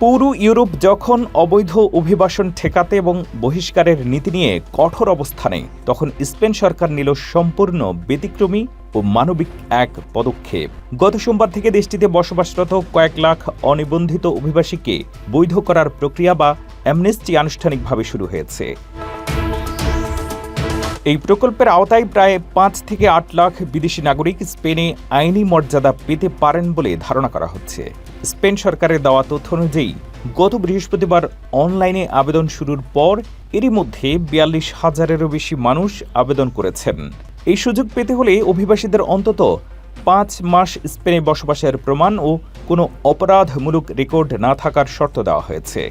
পুরো ইউরোপ যখন অবৈধ অভিবাসন ঠেকাতে এবং বহিষ্কারের নীতি নিয়ে কঠোর অবস্থানে, তখন স্পেন সরকার নিল সম্পূর্ণ ব্যতিক্রমী ও মানবিক এক পদক্ষেপ। গত সোমবার থেকে দেশটিতে বসবাসরত কয়েক লাখ অনিবন্ধিত অভিবাসীকে বৈধ করার প্রক্রিয়া বা অ্যামনেস্টি আনুষ্ঠানিকভাবে শুরু হয়েছে। এই প্রকল্পের আওতায় প্রায় 5 থেকে 8 লাখ বিদেশি নাগরিক স্পেনে আইনি মর্যাদা পেতে পারেন বলে ধারণা করা হচ্ছে। স্পেন সরকারের দেওয়া তথ্য অনুযায়ী গত বৃহস্পতিবার অনলাইনে আবেদন শুরুর পর এরই মধ্যে 42,000-এরও বেশি মানুষ আবেদন করেছেন। এই সুযোগ পেতে হলে অভিবাসীদের অন্তত 5 মাস স্পেনে বসবাসের প্রমাণ ও কোনো অপরাধমূলক রেকর্ড না থাকার শর্ত দেওয়া হয়েছে।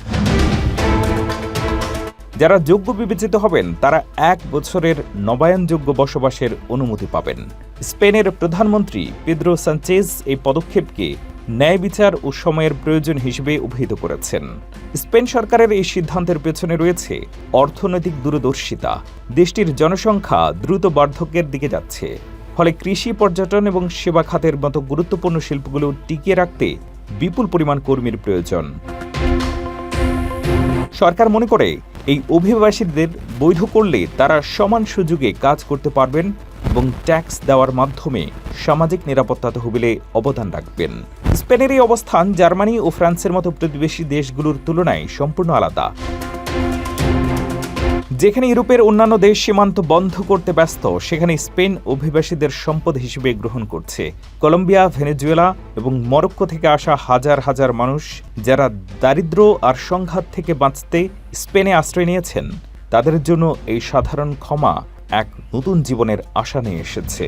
যারা যোগ্য বিবেচিত হবেন তারা 1 বছরের নবায়নযোগ্য বসবাসের অনুমতি পাবেন। স্পেনের প্রধানমন্ত্রী পেদ্রো সানচেজ এই পদক্ষেপকে ন্যায় বিচার ও সময়ের প্রয়োজন হিসেবে অভিহিত করেছেন। স্পেন সরকারের এই সিদ্ধান্তের পেছনে রয়েছে অর্থনৈতিক দূরদর্শিতা। দেশটির জনসংখ্যা দ্রুত বার্ধক্যের দিকে যাচ্ছে, ফলে কৃষি, পর্যটন এবং সেবা খাতের মতো গুরুত্বপূর্ণ শিল্পগুলো টিকিয়ে রাখতে বিপুল পরিমাণ কর্মীর প্রয়োজন। সরকার মনে করে এই অভিবাসীদের বৈধ করলে তারা সমান সুযোগে কাজ করতে পারবেন এবং ট্যাক্স দেওয়ার মাধ্যমে সামাজিক নিরাপত্তা তহবিলে অবদান রাখবেন। স্পেনের এই অবস্থান জার্মানি ও ফ্রান্সের মতো প্রতিবেশী দেশগুলোর তুলনায় সম্পূর্ণ আলাদা। যেখানে ইউরোপের অন্যান্য দেশ সীমান্ত বন্ধ করতে ব্যস্ত, সেখানে স্পেন অভিবাসীদের সম্পদ হিসেবে গ্রহণ করছে। কলম্বিয়া, ভেনেজুয়েলা এবং মরক্কো থেকে আসা হাজার হাজার মানুষ যারা দারিদ্র্য আর সংঘাত থেকে বাঁচতে স্পেনে আশ্রয় নিয়েছেন, তাদের জন্য এই সাধারণ ক্ষমা এক নতুন জীবনের আশা নিয়ে এসেছে।